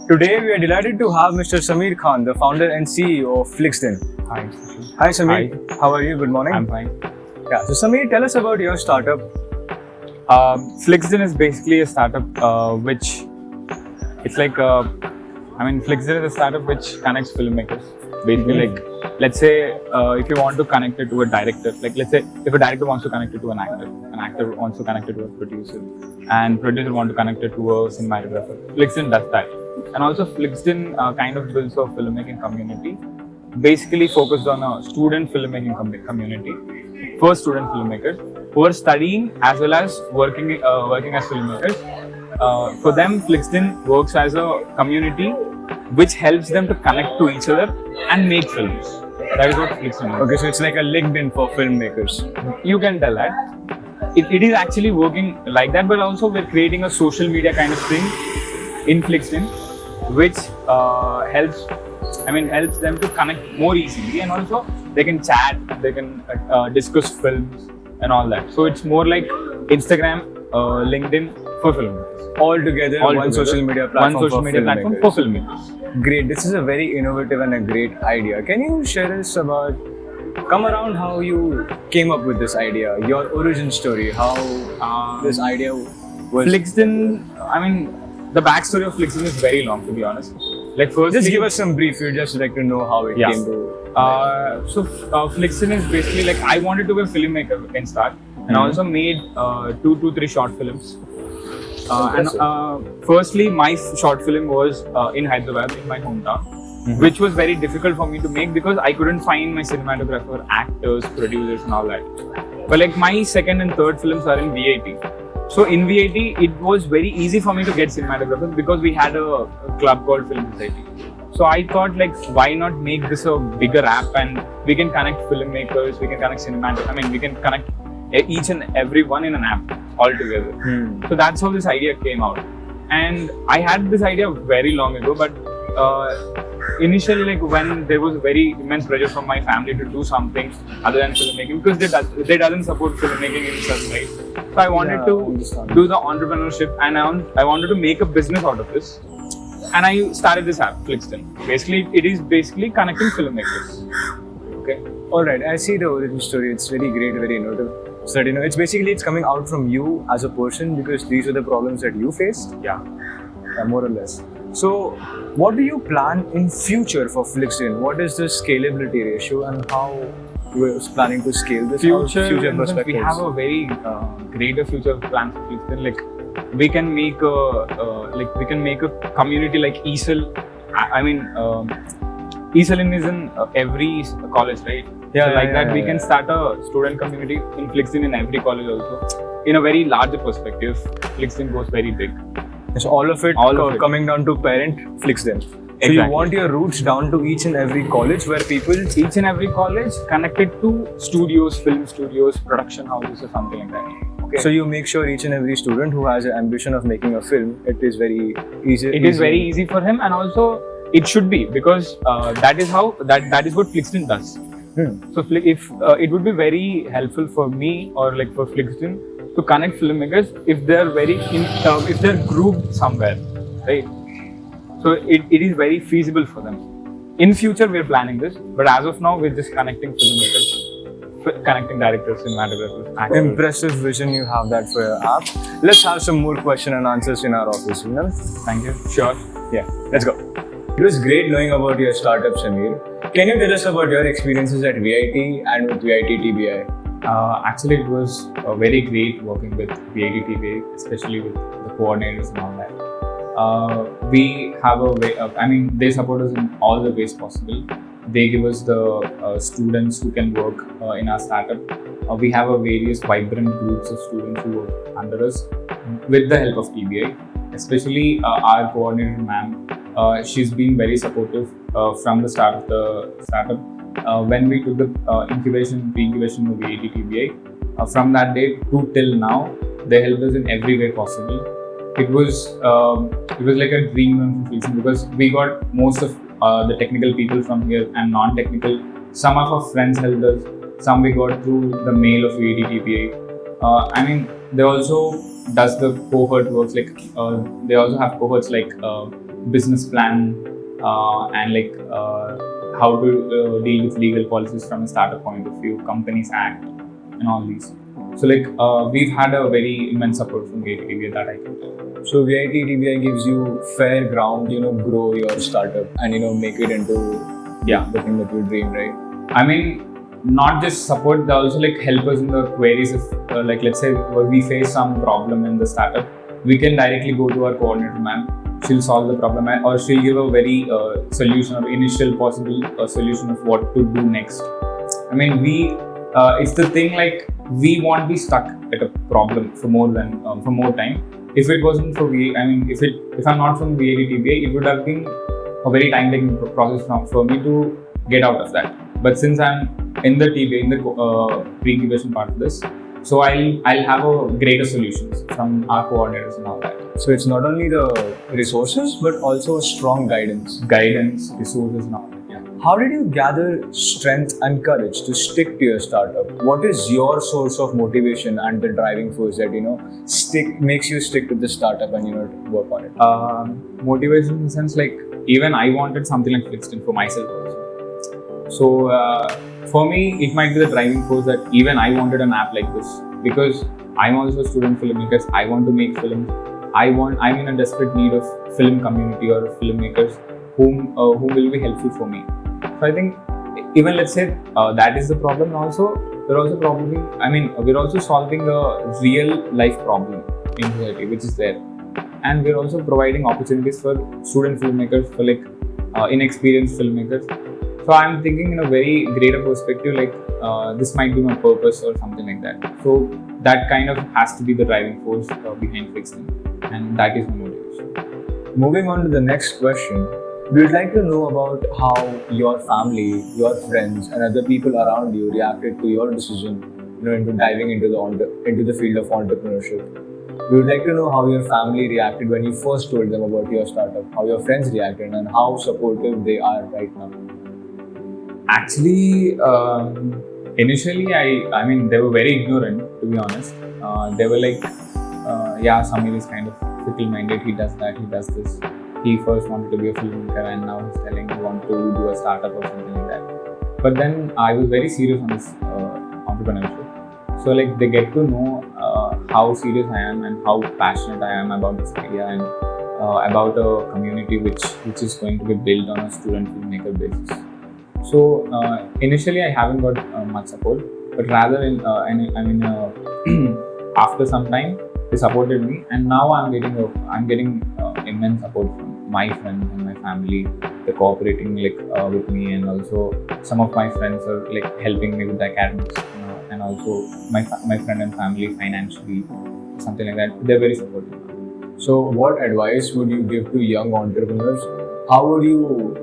Today we are delighted to have Mr. Sameer Khan, the founder and CEO of Flixdin. Hi. Hi Sameer, how are you? Good morning. I'm fine. Yeah, so Sameer, tell us about your startup. Flixdin is basically a startup which it's like Flixdin is a startup which connects filmmakers. Basically, like let's say if you want to connect it to a director, like let's say if a director wants to connect it to an actor wants to connect it to a producer, and producer want to connect it to a cinematographer. Flixdin does that, and also Flixdin kind of builds a filmmaking community, basically focused on a student filmmaking community for student filmmakers who are studying as well as working as filmmakers. For them, Flixdin works as a community which helps them to connect to each other and make films. That is what Flixdin is. Okay, so it's like a LinkedIn for filmmakers. You can tell that. It is actually working like that, but also we're creating a social media kind of thing in Flixdin, which helps them to connect more easily, and also they can chat, they can discuss films and all that. So it's more like Instagram, LinkedIn for filmmakers. All together, one social media platform for filmmakers. Great. This is a very innovative and a great idea. Can you share us about, come around how you came up with this idea, your origin story, how this idea was? Flixdin, the backstory of Flixdin is very long, to be honest. Like first, just give us some brief. You'd just like to know how it came to. Flixdin is basically like I wanted to be a filmmaker in start, and I also made 2 to 3 short films. Firstly, my short film was in Hyderabad, in my hometown, which was very difficult for me to make because I couldn't find my cinematographer, actors, producers, and all that. But like my second and third films are in VIT. So in VIT, it was very easy for me to get cinematographers because we had a club called Film Society. So I thought, like, why not make this a bigger app, and we can connect filmmakers, we can connect cinematographers, we can connect each and every one in an app all together. So that's how this idea came out. And I had this idea very long ago, but initially, like when there was very immense pressure from my family to do something other than filmmaking, because they doesn't support filmmaking in such way. So I wanted to do the entrepreneurship, and I wanted to make a business out of this. And I started this app, Flixdin. Basically, it is basically connecting filmmakers. Okay. All right. I see the origin story. It's very great, very innovative. So that, it's coming out from you as a person because these are the problems that you faced. Yeah, more or less. So, what do you plan in future for Flixdin? What is the scalability ratio, and how you are planning to scale this? Future perspectives. We have a very greater future plan for Flixdin. Like we can make a community like E-Cell. E-Cell is in every college, right? We can start a student community in Flixdin in every college also. In a very larger perspective, Flixdin goes very big. So all of it coming down to parent Flixdin. So you want your roots down to each and every college where each and every college connected to studios, film studios, production houses or something like that. Okay. So you make sure each and every student who has an ambition of making a film, it is very easy. It is very easy for him, and also it should be, because that is what Flixdin does. So if it would be very helpful for me or like for Flixdin to connect filmmakers if they're grouped somewhere, right? So it is very feasible for them. In future, we're planning this, but as of now, we're just connecting filmmakers, connecting directors, cinematographers, actors. Impressive vision you have that for your app. Let's have some more question and answers in our office. Thank you. Sure. Yeah. Let's go. It was great knowing about your startup, Sameer. Can you tell us about your experiences at VIT and with VIT TBI? Actually, it was very great working with VIT TBI, especially with the coordinators and all that. We have a way, they support us in all the ways possible. They give us the students who can work in our startup. We have a various vibrant groups of students who work under us with the help of TBI, especially our coordinator, ma'am. She's been very supportive from the start of the startup. When we took the pre-incubation of VIT TBI, from that day to till now, they helped us in every way possible. It was like a dream run for Flicken because we got most of the technical people from here and non-technical. Some of our friends helped us. Some we got through the mail of VIT TBI. They also does the cohort works, like they also have cohorts like business plan and like how to deal with legal policies from a startup point of view, Companies Act, and all these. So like we've had a very immense support from VIT TBI that I can tell. So VIT TBI gives you fair ground, grow your startup and make it into the thing that you dream, right? I mean, not just support, they also like help us in the queries. If like let's say we face some problem in the startup, we can directly go to our coordinator ma'am. She'll solve the problem, or she'll give a very solution or initial possible solution of what to do next. I mean, it's the thing like we won't be stuck at a problem for more time. If it wasn't for if I'm not from VIT TBI, it would have been a very time-taking process for me to get out of that. But since I'm in the TBI, in the pre-incubation part of this, so I'll have a greater solutions from our coordinators and all that. So it's not only the resources, but also a strong guidance, resources and all that. Yeah. How did you gather strength and courage to stick to your startup? What is your source of motivation and the driving force that makes you stick to the startup and work on it? Motivation in the sense like even I wanted something like Flixdin for myself also. So for me, it might be the driving force that even I wanted an app like this, because I'm also a student filmmaker. I want to make films. I'm in a desperate need of film community or filmmakers whom will be helpful for me. So I think even let's say that is the problem. And also we're also solving a real life problem in society which is there, and we're also providing opportunities for student filmmakers, for like inexperienced filmmakers. So I'm thinking in a very greater perspective, like this might be my purpose or something like that. So that kind of has to be the driving force behind Flixdin, and that is my motivation. Moving on to the next question, we would like to know about how your family, your friends, and other people around you reacted to your decision, into diving into the field of entrepreneurship. We would like to know how your family reacted when you first told them about your startup, how your friends reacted, and how supportive they are right now. Actually, initially, I mean, they were very ignorant, to be honest. They were like, Samir is kind of fickle-minded, he does that, he does this. He first wanted to be a filmmaker and now he's telling he wants to do a startup or something like that. But then I was very serious on this entrepreneurship. So like they get to know how serious I am and how passionate I am about this idea and about a community which is going to be built on a student filmmaker basis. So initially I haven't got much support, but rather after some time they supported me, and now I'm getting immense support from my friends and my family. They're cooperating with me, and also some of my friends are like helping me with the academics, and also my friend and family financially, something like that. They're very supportive. So what advice would you give to young entrepreneurs? How would you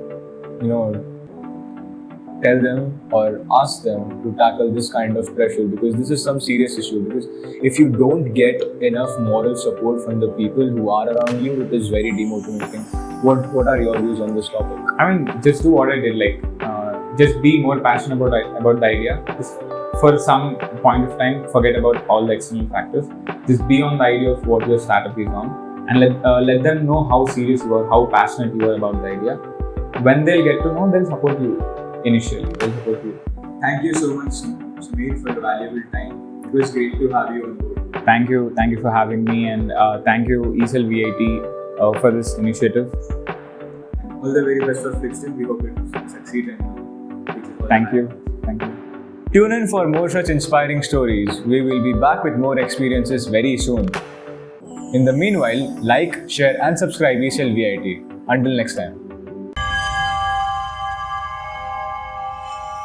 tell them or ask them to tackle this kind of pressure, because this is some serious issue? Because if you don't get enough moral support from the people who are around you, it is very demotivating. What are your views on this topic? I mean, just do what I did, just be more passionate about the idea. Just for some point of time, forget about all the external factors. Just be on the idea of what your startup is on, and let them know how serious you are, how passionate you are about the idea. When they'll get to know, they'll support you. Initially, they'll support you. Thank you so much, Sameer, for your valuable time. It was great to have you on board. Thank you for having me, and thank you E-Cell VIT for this initiative. All the very best for Flixdin. We hope it succeed. Thank you. Tune in for more such inspiring stories. We will be back with more experiences very soon. In the meanwhile, like, share and subscribe E-Cell VIT. Until next time.